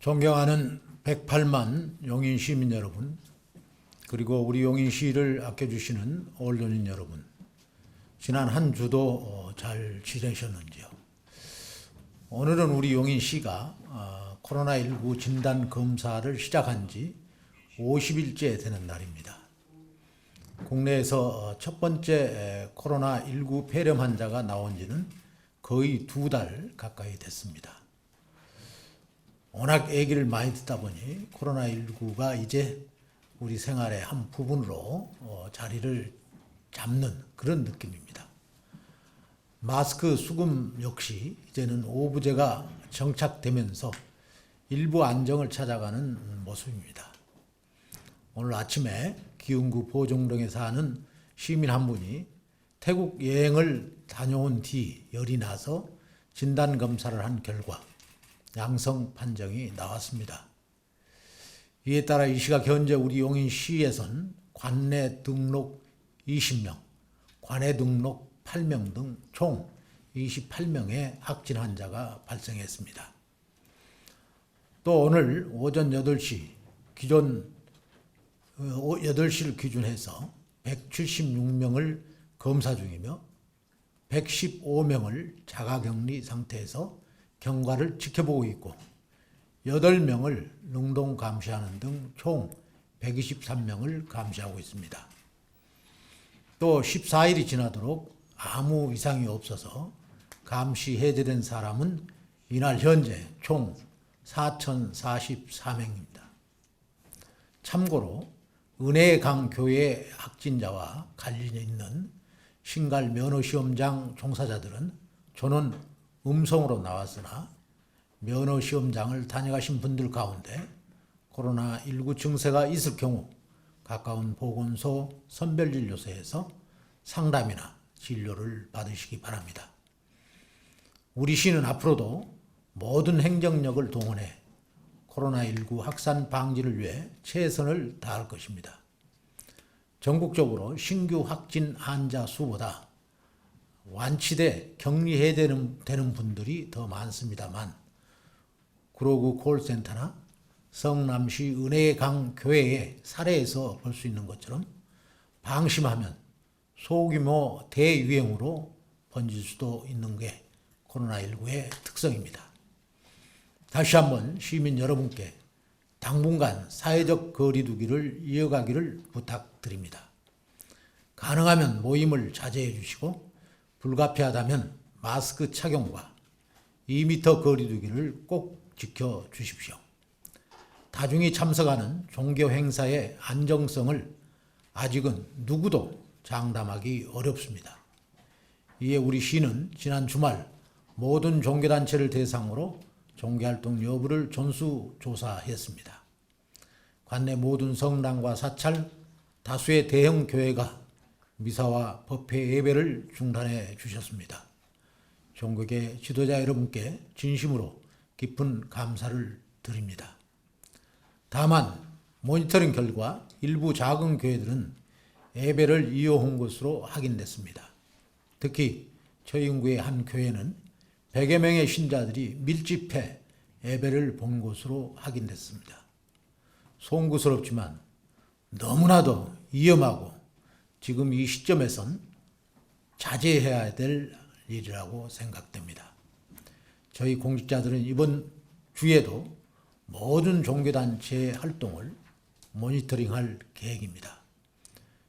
존경하는 108만 용인 시민 여러분, 그리고 우리 용인시를 아껴주시는 올존인 여러분, 지난 한 주도 잘 지내셨는지요? 오늘은 우리 용인시가 코로나19 진단 검사를 시작한 지 50일째 되는 날입니다. 국내에서 첫 번째 코로나19 폐렴 환자가 나온 지는 거의 2달 가까이 됐습니다. 워낙 얘기를 많이 듣다 보니 코로나19가 이제 우리 생활의 한 부분으로 자리를 잡는 그런 느낌입니다. 마스크 수금 역시 이제는 오부제가 정착되면서 일부 안정을 찾아가는 모습입니다. 오늘 아침에 기흥구 보정동에 사는 시민 한 분이 태국 여행을 다녀온 뒤 열이 나서 진단검사를 한 결과 양성 판정이 나왔습니다. 이에 따라 이 시각 현재 우리 용인시에선 관내 등록 20명, 관외 등록 8명 등 총 28명의 확진 환자가 발생했습니다. 또 오늘 오전 8시 기존 8시를 기준해서 176명을 검사 중이며 115명을 자가격리 상태에서 경과를 지켜보고 있고 8명을 능동 감시하는 등 총 123명을 감시하고 있습니다. 또 14일이 지나도록 아무 이상이 없어서 감시 해제된 사람은 이날 현재 총 4,044명입니다. 참고로 은혜강 교회 확진자와 관련이 있는 신갈 면허시험장 종사자들은 전원 음성으로 나왔으나 면허시험장을 다녀가신 분들 가운데 코로나19 증세가 있을 경우 가까운 보건소 선별진료소에서 상담이나 진료를 받으시기 바랍니다. 우리 시는 앞으로도 모든 행정력을 동원해 코로나19 확산 방지를 위해 최선을 다할 것입니다. 전국적으로 신규 확진 환자 수보다 완치돼 격리 해제되는 분들이 더 많습니다만 구로구 콜센터나 성남시 은혜강 교회의 사례에서 볼 수 있는 것처럼 방심하면 소규모 대유행으로 번질 수도 있는 게 코로나19의 특성입니다. 다시 한번 시민 여러분께 당분간 사회적 거리 두기를 이어가기를 부탁드립니다. 가능하면 모임을 자제해 주시고 불가피하다면 마스크 착용과 2m 거리 두기를 꼭 지켜주십시오. 다중이 참석하는 종교 행사의 안정성을 아직은 누구도 장담하기 어렵습니다. 이에 우리 시는 지난 주말 모든 종교단체를 대상으로 종교활동 여부를 전수조사했습니다. 관내 모든 성당과 사찰, 다수의 대형 교회가 미사와 법회 예배를 중단해 주셨습니다. 종교계 지도자 여러분께 진심으로 깊은 감사를 드립니다. 다만 모니터링 결과 일부 작은 교회들은 예배를 이용한 것으로 확인됐습니다. 특히 저희 인구의 한 교회는 100여 명의 신자들이 밀집해 예배를 본 것으로 확인됐습니다. 송구스럽지만 너무나도 위험하고 지금 이 시점에선 자제해야 될 일이라고 생각됩니다. 저희 공직자들은 이번 주에도 모든 종교단체의 활동을 모니터링할 계획입니다.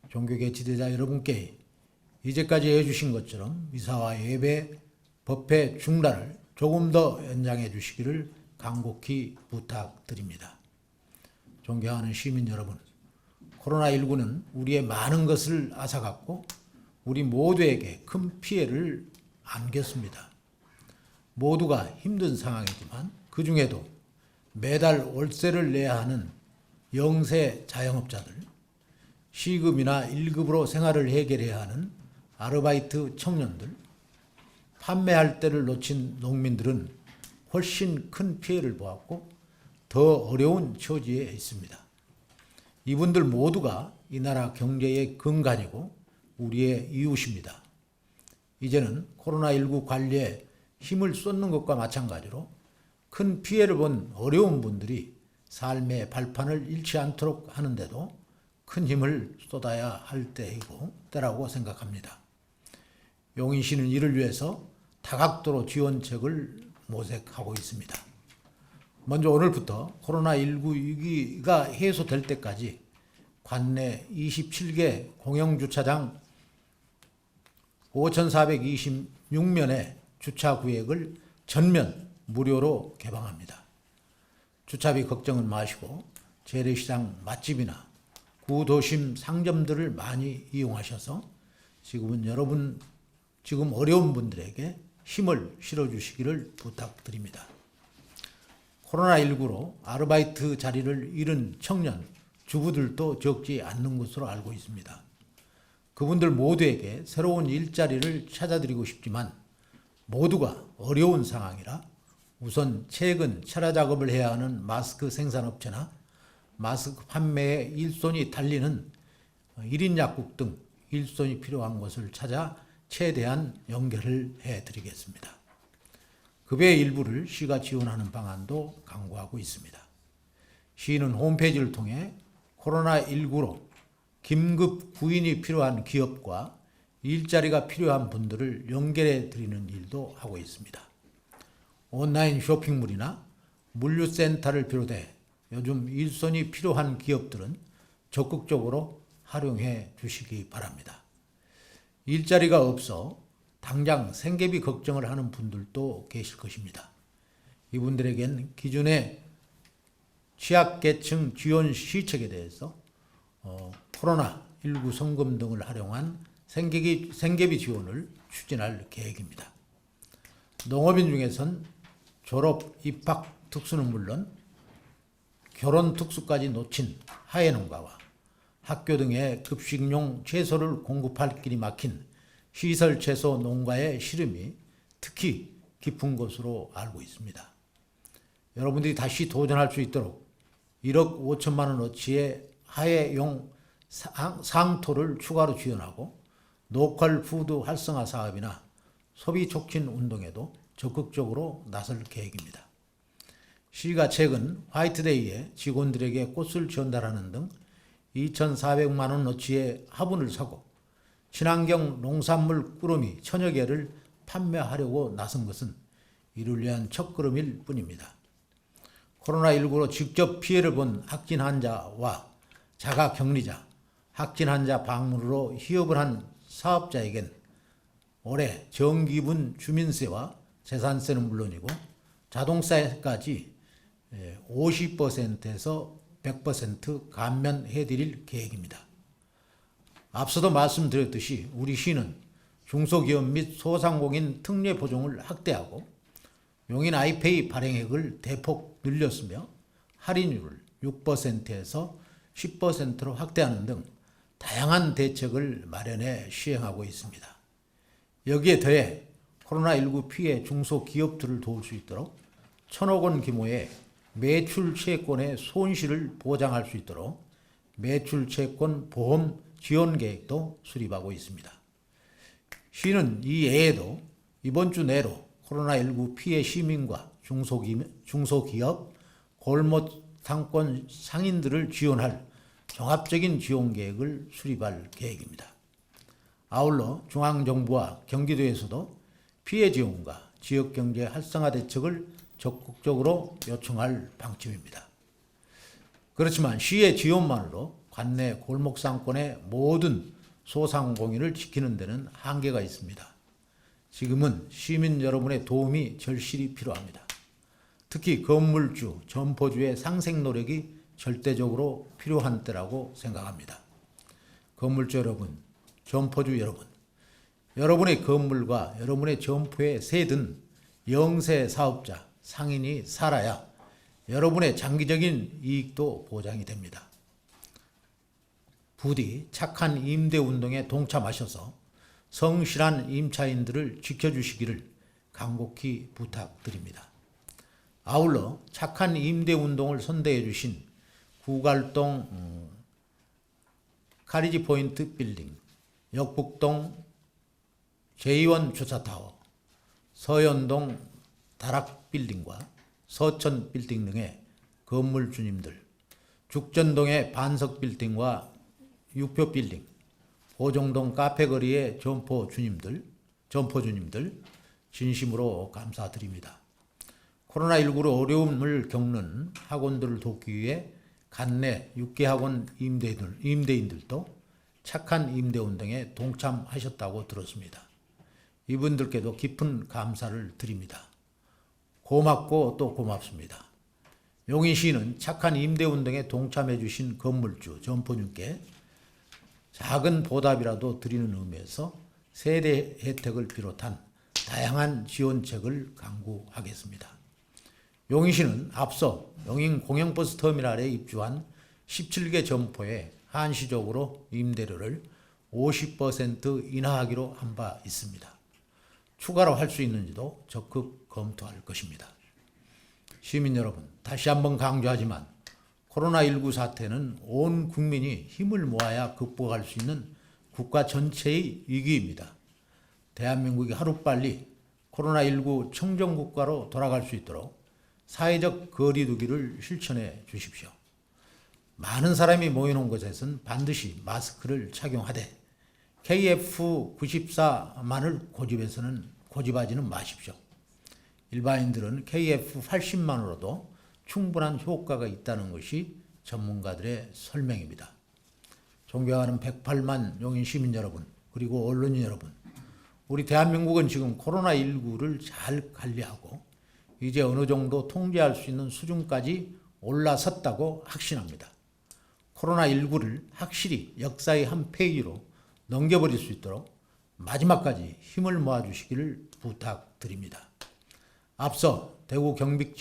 종교계 지도자 여러분께 이제까지 해주신 것처럼 미사와 예배, 법회 중단을 조금 더 연장해 주시기를 간곡히 부탁드립니다. 존경하는 시민 여러분, 코로나19는 우리의 많은 것을 앗아갔고 우리 모두에게 큰 피해를 안겼습니다. 모두가 힘든 상황이지만 그 중에도 매달 월세를 내야 하는 영세 자영업자들, 시급이나 1급으로 생활을 해결해야 하는 아르바이트 청년들, 판매할 때를 놓친 농민들은 훨씬 큰 피해를 보았고 더 어려운 처지에 있습니다. 이분들 모두가 이 나라 경제의 근간이고 우리의 이웃입니다. 이제는 코로나19 관리에 힘을 쏟는 것과 마찬가지로 큰 피해를 본 어려운 분들이 삶의 발판을 잃지 않도록 하는데도 큰 힘을 쏟아야 할 때라고 생각합니다. 용인시는 이를 위해서 다각도로 지원책을 모색하고 있습니다. 먼저 오늘부터 코로나19 위기가 해소될 때까지 관내 27개 공영주차장 5,426면의 주차구역을 전면 무료로 개방합니다. 주차비 걱정은 마시고 재래시장 맛집이나 구도심 상점들을 많이 이용하셔서 지금 어려운 분들에게 힘을 실어주시기를 부탁드립니다. 코로나19로 아르바이트 자리를 잃은 청년, 주부들도 적지 않는 것으로 알고 있습니다. 그분들 모두에게 새로운 일자리를 찾아드리고 싶지만 모두가 어려운 상황이라 우선 최근 철야 작업을 해야 하는 마스크 생산업체나 마스크 판매에 일손이 달리는 1인 약국 등 일손이 필요한 곳을 찾아 최대한 연결을 해드리겠습니다. 급여의 일부를 시가 지원하는 방안도 강구하고 있습니다. 시는 홈페이지를 통해 코로나19로 긴급 구인이 필요한 기업과 일자리가 필요한 분들을 연결해 드리는 일도 하고 있습니다. 온라인 쇼핑몰이나 물류센터를 비롯해 요즘 일손이 필요한 기업들은 적극적으로 활용해 주시기 바랍니다. 일자리가 없어 당장 생계비 걱정을 하는 분들도 계실 것입니다. 이분들에겐 기존의 취약계층 지원 시책에 대해서 코로나19 성금 등을 활용한 생계비 지원을 추진할 계획입니다. 농업인 중에선 졸업, 입학 특수는 물론 결혼 특수까지 놓친 하회농가와 학교 등의 급식용 채소를 공급할 길이 막힌 시설 채소 농가의 시름이 특히 깊은 것으로 알고 있습니다. 여러분들이 다시 도전할 수 있도록 1억 5천만 원어치의 하회용 상토를 추가로 지원하고 로컬 푸드 활성화 사업이나 소비 촉진 운동에도 적극적으로 나설 계획입니다. 시가 최근 화이트데이에 직원들에게 꽃을 전달하는 등 2,400만 원어치의 화분을 사고 친환경 농산물 꾸러미 천여 개를 판매하려고 나선 것은 이를 위한 첫걸음일 뿐입니다. 코로나19로 직접 피해를 본 확진 환자와 자가 격리자, 확진 환자 방문으로 휴업을 한 사업자에겐 올해 정기분 주민세와 재산세는 물론이고 자동차세까지 50%에서 100% 감면해드릴 계획입니다. 앞서도 말씀드렸듯이 우리 시는 중소기업 및 소상공인 특례 보종을 확대하고 용인 아이페이 발행액을 대폭 늘렸으며 할인율을 6%에서 10%로 확대하는 등 다양한 대책을 마련해 시행하고 있습니다. 여기에 더해 코로나19 피해 중소기업들을 도울 수 있도록 1,000억 원 규모의 매출채권의 손실을 보장할 수 있도록 매출채권 보험 지원 계획도 수립하고 있습니다. 시는 이 외에도 이번 주 내로 코로나19 피해 시민과 중소기업, 골목상권 상인들을 지원할 종합적인 지원 계획을 수립할 계획입니다. 아울러 중앙정부와 경기도에서도 피해 지원과 지역경제 활성화 대책을 적극적으로 요청할 방침입니다. 그렇지만 시의 지원만으로 관내 골목상권의 모든 소상공인을 지키는 데는 한계가 있습니다. 지금은 시민 여러분의 도움이 절실히 필요합니다. 특히 건물주, 점포주의 상생 노력이 절대적으로 필요한 때라고 생각합니다. 건물주 여러분, 점포주 여러분, 여러분의 건물과 여러분의 점포에 새든 영세 사업자, 상인이 살아야 여러분의 장기적인 이익도 보장이 됩니다. 부디 착한 임대 운동에 동참하셔서 성실한 임차인들을 지켜주시기를 간곡히 부탁드립니다. 아울러 착한 임대 운동을 선대해 주신 구갈동 카리지 포인트 빌딩, 역북동 제2원 주차타워, 서현동 다락 빌딩과 서천 빌딩 등의 건물 주님들, 죽전동의 반석 빌딩과 육표 빌딩, 보정동 카페거리의 점포 주님들 진심으로 감사드립니다. 코로나19로 어려움을 겪는 학원들을 돕기 위해 간내 6개 학원 임대인들도 착한 임대원 등에 동참하셨다고 들었습니다. 이분들께도 깊은 감사를 드립니다. 고맙고 또 고맙습니다. 용인시는 착한 임대원 등에 동참해 주신 건물주, 점포님께 작은 보답이라도 드리는 의미에서 세대 혜택을 비롯한 다양한 지원책을 강구하겠습니다. 용인시는 앞서 용인 공영버스 터미널에 입주한 17개 점포에 한시적으로 임대료를 50% 인하하기로 한 바 있습니다. 추가로 할 수 있는지도 적극 검토할 것입니다. 시민 여러분, 다시 한번 강조하지만 코로나19 사태는 온 국민이 힘을 모아야 극복할 수 있는 국가 전체의 위기입니다. 대한민국이 하루빨리 코로나19 청정국가로 돌아갈 수 있도록 사회적 거리두기를 실천해 주십시오. 많은 사람이 모이는 곳에서는 반드시 마스크를 착용하되 KF94만을 고집하지는 마십시오. 일반인들은 KF80만으로도 충분한 효과가 있다는 것이 전문가들의 설명입니다. 존경하는 108만 용인 시민 여러분, 그리고 언론인 여러분, 우리 대한민국은 지금 코로나19를 잘 관리하고 이제 어느 정도 통제할 수 있는 수준까지 올라섰다고 확신합니다. 코로나19를 확실히 역사의 한 페이지로 넘겨버릴 수 있도록 마지막까지 힘을 모아주시기를 부탁드립니다. 앞서 대구 경북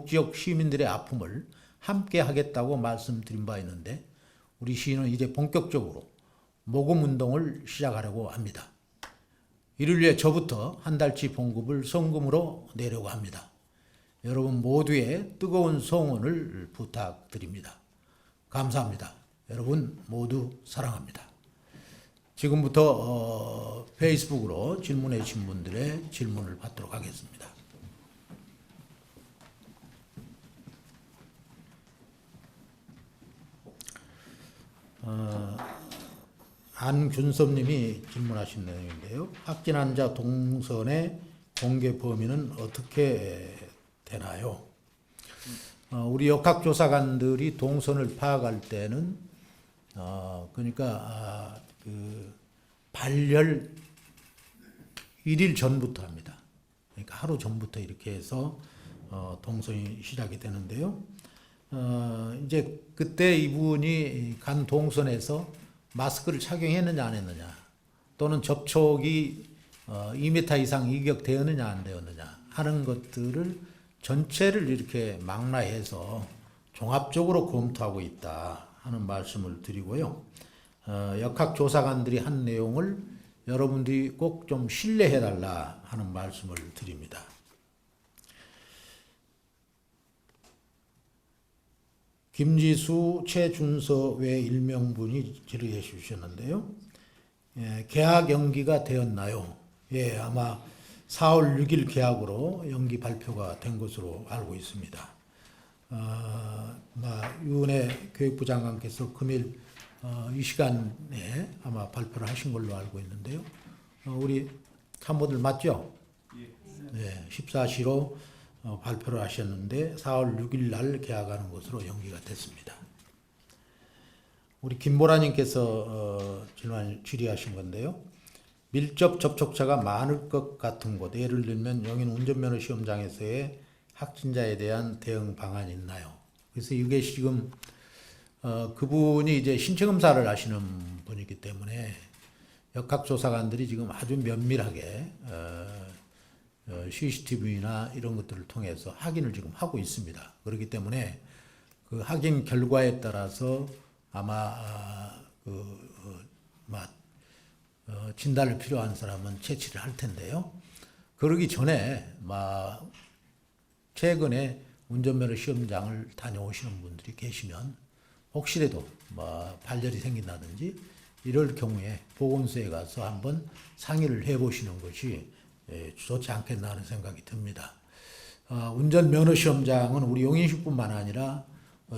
지역 시민들의 아픔을 함께 하겠다고 말씀드린 바 있는데 우리 시는 이제 본격적으로 모금운동을 시작하려고 합니다. 이를 위해 저부터 한 달치 봉급을 성금으로 내려고 합니다. 여러분 모두의 뜨거운 성원을 부탁드립니다. 감사합니다. 여러분 모두 사랑합니다. 지금부터 페이스북으로 질문해 주신 분들의 질문을 받도록 하겠습니다. 안균섭님이 질문하신 내용인데요. 확진 환자 동선의 공개 범위는 어떻게 되나요? 우리 역학조사관들이 동선을 파악할 때는 발열 1일 전부터 합니다. 그러니까 하루 전부터 이렇게 해서 동선이 시작이 되는데요. 이제 그때 이분이 간 동선에서 마스크를 착용했느냐 안 했느냐, 또는 접촉이 2m 이상 이격되었느냐 안 되었느냐 하는 것들을 전체를 이렇게 망라해서 종합적으로 검토하고 있다 하는 말씀을 드리고요. 역학조사관들이 한 내용을 여러분들이 꼭 좀 신뢰해달라 하는 말씀을 드립니다. 김지수, 최준서 외 일명분이 질의해 주셨는데요. 계약 연기가 되었나요? 예, 아마 4월 6일 계약으로 연기 발표가 된 것으로 알고 있습니다. 유은혜 교육부 장관께서 금일 이 시간에 아마 발표를 하신 걸로 알고 있는데요. 우리 참모들 맞죠? 네, 14시로 발표를 하셨는데 4월 6일 날 계약하는 것으로 연기가 됐습니다. 우리 김보라님께서 질의하신 건데요. 밀접 접촉자가 많을 것 같은 곳, 예를 들면 용인 운전면허 시험장에서의 확진자에 대한 대응 방안이 있나요? 그래서 이게 지금 그분이 이제 신체 검사를 하시는 분이기 때문에 역학조사관들이 지금 아주 면밀하게 CCTV나 이런 것들을 통해서 확인을 지금 하고 있습니다. 그렇기 때문에 그 확인 결과에 따라서 아마 진단을 필요한 사람은 채취를 할 텐데요. 그러기 전에 최근에 운전면허 시험장을 다녀오시는 분들이 계시면 혹시라도 발열이 생긴다든지 이럴 경우에 보건소에 가서 한번 상의를 해보시는 것이 좋지 않겠나 하는 생각이 듭니다. 운전 면허 시험장은 우리 용인시뿐만 아니라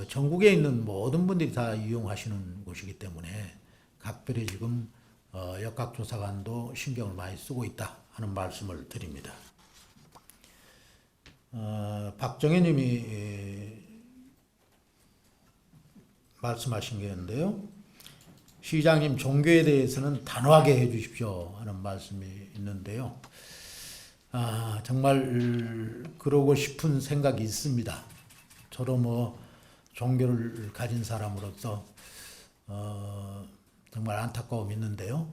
전국에 있는 모든 분들이 다 이용하시는 곳이기 때문에 각별히 지금 역학조사관도 신경을 많이 쓰고 있다 하는 말씀을 드립니다. 박정혜 님이 말씀하신 게 있는데요. 시장님, 종교에 대해서는 단호하게 해 주십시오 하는 말씀이 있는데요. 정말 그러고 싶은 생각이 있습니다. 저도 뭐 종교를 가진 사람으로서 정말 안타까움이 있는데요.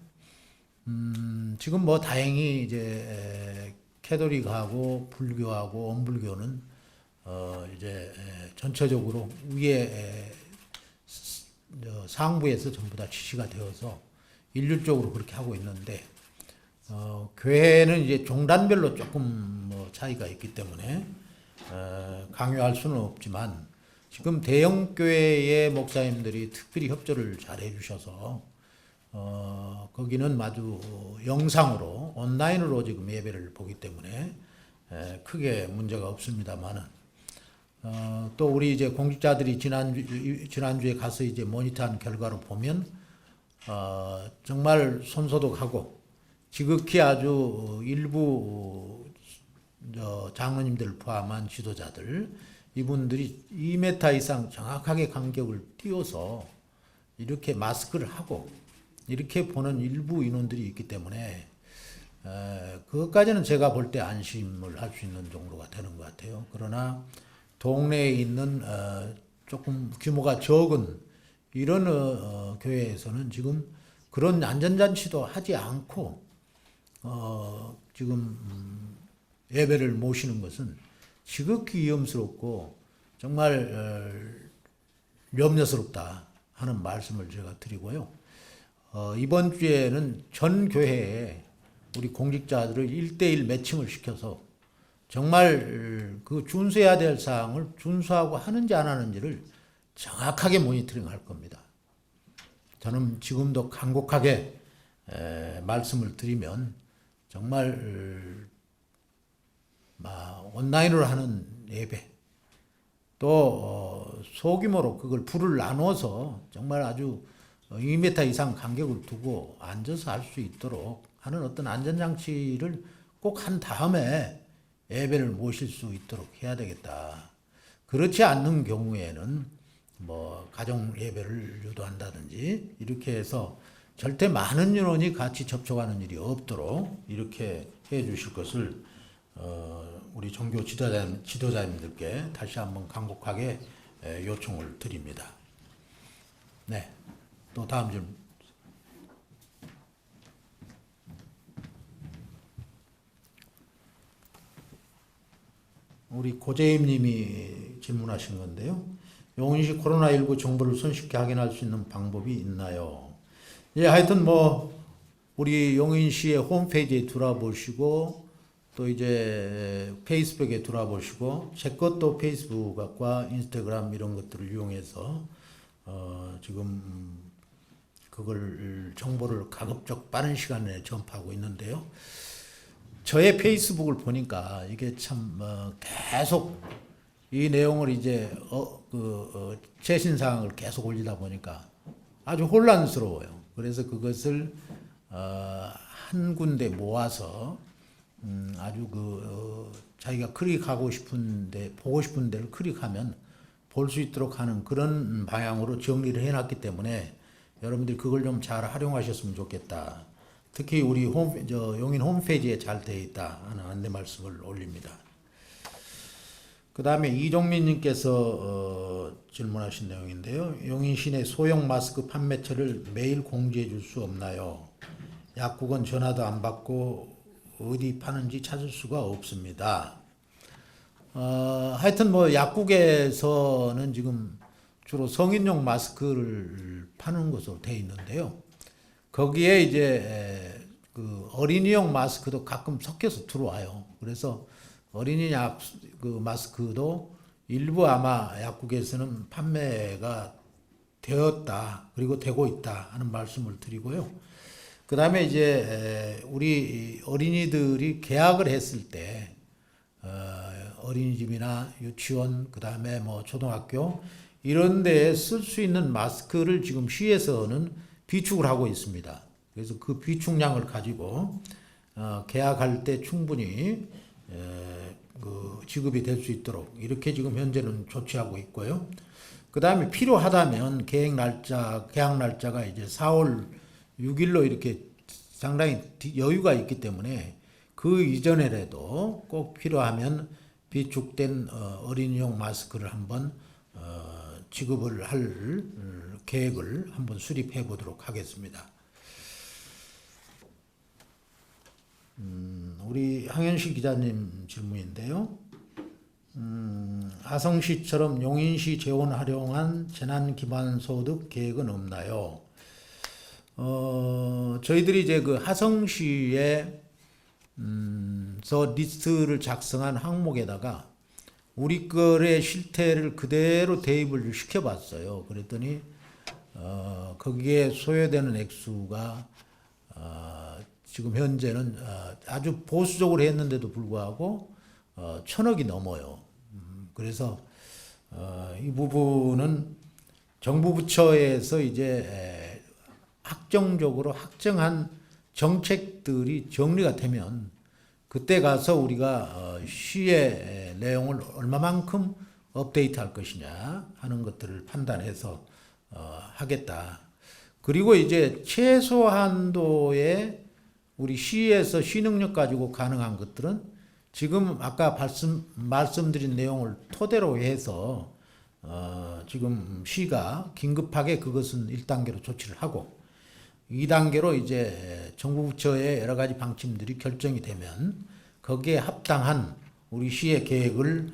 지금 뭐 다행히 이제 캐톨릭하고 불교하고 원불교는 이제 전체적으로 위에 상부에서 전부 다 지시가 되어서 일률적으로 그렇게 하고 있는데 교회는 이제 종단별로 조금 뭐 차이가 있기 때문에 강요할 수는 없지만 지금 대형 교회의 목사님들이 특별히 협조를 잘 해주셔서 거기는 아주 영상으로 온라인으로 지금 예배를 보기 때문에 크게 문제가 없습니다만은 또 우리 이제 공직자들이 지난주에 가서 이제 모니터한 결과로 보면 정말 손소독하고 지극히 아주 일부 장로님들 포함한 지도자들 이분들이 2m 이상 정확하게 간격을 띄워서 이렇게 마스크를 하고 이렇게 보는 일부 인원들이 있기 때문에 그것까지는 제가 볼 때 안심을 할 수 있는 정도가 되는 것 같아요. 그러나 동네에 있는 조금 규모가 적은 이런 교회에서는 지금 그런 안전장치도 하지 않고 지금 예배를 모시는 것은 지극히 위험스럽고 정말 염려스럽다 하는 말씀을 제가 드리고요. 이번 주에는 전 교회에 우리 공직자들을 1대1 매칭을 시켜서 정말 그 준수해야 될 사항을 준수하고 하는지 안 하는지를 정확하게 모니터링 할 겁니다. 저는 지금도 간곡하게 말씀을 드리면 정말 온라인으로 하는 예배 또 소규모로 그걸 불을 나눠서 정말 아주 2m 이상 간격을 두고 앉아서 할 수 있도록 하는 어떤 안전장치를 꼭 한 다음에 예배를 모실 수 있도록 해야 되겠다. 그렇지 않는 경우에는 뭐 가정 예배를 유도한다든지 이렇게 해서 절대 많은 인원이 같이 접촉하는 일이 없도록 이렇게 해 주실 것을 우리 종교 지도자님들께 다시 한번 간곡하게 요청을 드립니다. 네, 또 다음 질문. 우리 고재임 님이 질문하신 건데요. 용인시 코로나19 정보를 손쉽게 확인할 수 있는 방법이 있나요? 예, 하여튼 뭐 우리 용인시의 홈페이지에 들어보시고 또 이제 페이스북에 들어보시고 제 것도 페이스북과 인스타그램 이런 것들을 이용해서 지금 그걸 정보를 가급적 빠른 시간 내에 전파하고 있는데요. 저의 페이스북을 보니까 이게 참 계속 이 내용을 이제 최신 사항을 계속 올리다 보니까 아주 혼란스러워요. 그래서 그것을 한 군데 모아서 아주 자기가 클릭하고 싶은데 보고 싶은 데를 클릭하면 볼 수 있도록 하는 그런 방향으로 정리를 해놨기 때문에 여러분들이 그걸 좀 잘 활용하셨으면 좋겠다. 특히 우리 용인 홈페이지에 잘 되어 있다 하는 안내 말씀을 올립니다. 그 다음에 이종민님께서 질문하신 내용인데요. 용인 시내 소형 마스크 판매처를 매일 공지해 줄 수 없나요? 약국은 전화도 안 받고 어디 파는지 찾을 수가 없습니다. 하여튼 뭐 약국에서는 지금 주로 성인용 마스크를 파는 것으로 되어 있는데요. 거기에 이제 그 어린이용 마스크도 가끔 섞여서 들어와요. 그래서 어린이 마스크도 일부 아마 약국에서는 판매가 되었다, 그리고 되고 있다 하는 말씀을 드리고요. 그 다음에 이제 우리 어린이들이 개학을 했을 때 어린이집이나 유치원, 그 다음에 뭐 초등학교 이런 데에 쓸 수 있는 마스크를 지금 시에서는 비축을 하고 있습니다. 그래서 그 비축량을 가지고 계약할 때 충분히 그 지급이 될 수 있도록 이렇게 지금 현재는 조치하고 있고요. 그 다음에 필요하다면 계약 날짜가 이제 4월 6일로 이렇게 상당히 여유가 있기 때문에 그 이전에라도 꼭 필요하면 비축된 어린이용 마스크를 한번 지급을 할 계획을 한번 수립해 보도록 하겠습니다. 우리 황현식 기자님 질문인데요. 하성시처럼 용인시 재원 활용한 재난기반소득 계획은 없나요? 저희들이 이제 그 하성시에 리스트를 작성한 항목에다가 우리 거의 실태를 그대로 대입을 시켜봤어요. 그랬더니 거기에 소요되는 액수가 지금 현재는 아주 보수적으로 했는데도 불구하고 1,000억이 넘어요. 그래서 이 부분은 정부 부처에서 이제 확정적으로 확정한 정책들이 정리가 되면 그때 가서 우리가 시의 내용을 얼마만큼 업데이트할 것이냐 하는 것들을 판단해서 하겠다. 그리고 이제 최소한도의 우리 시에서 시능력 가지고 가능한 것들은 지금 아까 말씀드린 내용을 토대로 해서 지금 시가 긴급하게 그것은 1단계로 조치를 하고 2단계로 이제 정부 부처의 여러 가지 방침들이 결정이 되면 거기에 합당한 우리 시의 계획을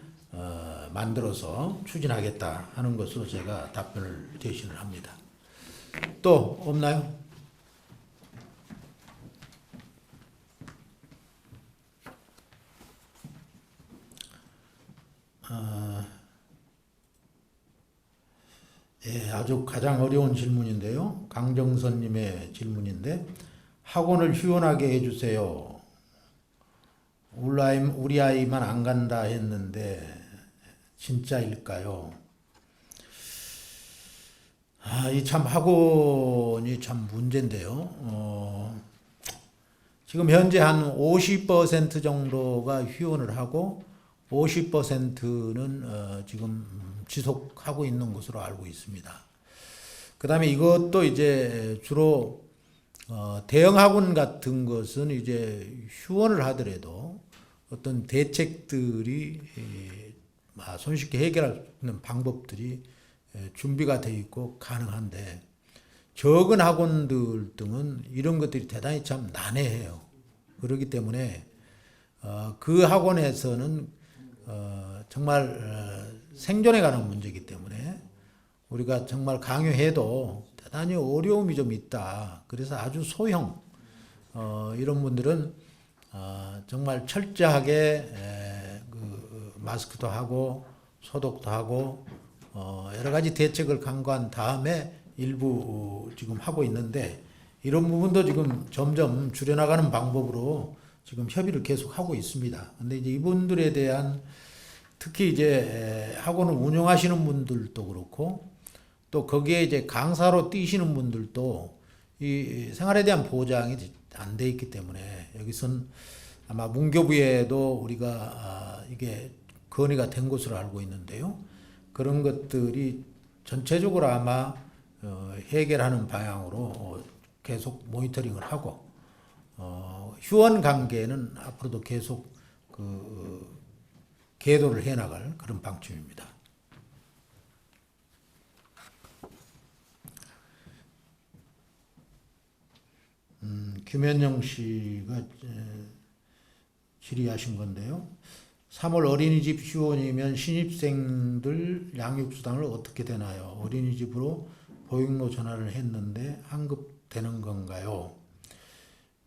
만들어서 추진하겠다 하는 것으로 제가 답변을 제시를 합니다. 또 없나요? 예, 아주 가장 어려운 질문인데요. 강정선님의 질문인데 학원을 휴원하게 해주세요. 우리 아이만 안 간다 했는데 진짜일까요? 이 참 학원이 참 문제인데요. 지금 현재 한 50% 정도가 휴원을 하고 50%는 지금 지속하고 있는 것으로 알고 있습니다. 그 다음에 이것도 이제 주로 대형 학원 같은 것은 이제 휴원을 하더라도 어떤 대책들이 손쉽게 해결할 수 있는 방법들이 준비가 되어 있고 가능한데 적은 학원들 등은 이런 것들이 대단히 참 난해해요. 그렇기 때문에 그 학원에서는 정말 생존에 관한 문제이기 때문에 우리가 정말 강요해도 대단히 어려움이 좀 있다. 그래서 아주 소형 이런 분들은 정말 철저하게 그 마스크도 하고 소독도 하고 여러 가지 대책을 강구한 다음에 일부 지금 하고 있는데 이런 부분도 지금 점점 줄여나가는 방법으로 지금 협의를 계속 하고 있습니다. 근데 이제 이분들에 대한 특히 이제 학원을 운영하시는 분들도 그렇고 또 거기에 이제 강사로 뛰시는 분들도 이 생활에 대한 보장이 안 돼 있기 때문에 여기선 아마 문교부에도 우리가 이게 건의가 된 것으로 알고 있는데요. 그런 것들이 전체적으로 아마 해결하는 방향으로 계속 모니터링을 하고 휴원 관계는 앞으로도 계속 계도를 해나갈 그런 방침입니다. 김현영 씨가 질의하신 건데요. 3월 어린이집 휴원이면 신입생들 양육수당을 어떻게 되나요? 어린이집으로 보육로 전환을 했는데 환급되는 건가요?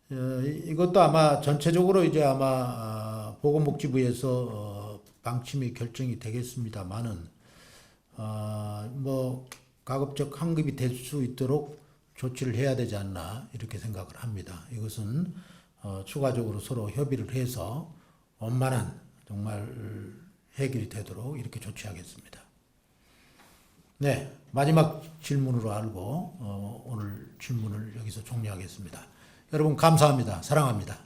이것도 아마 전체적으로 이제 아마 보건복지부에서 방침이 결정이 되겠습니다만은 뭐 가급적 환급이 될 수 있도록 조치를 해야 되지 않나 이렇게 생각을 합니다. 이것은 추가적으로 서로 협의를 해서 원만한 정말 해결이 되도록 이렇게 조치하겠습니다. 네, 마지막 질문으로 알고 오늘 질문을 여기서 종료하겠습니다. 여러분 감사합니다. 사랑합니다.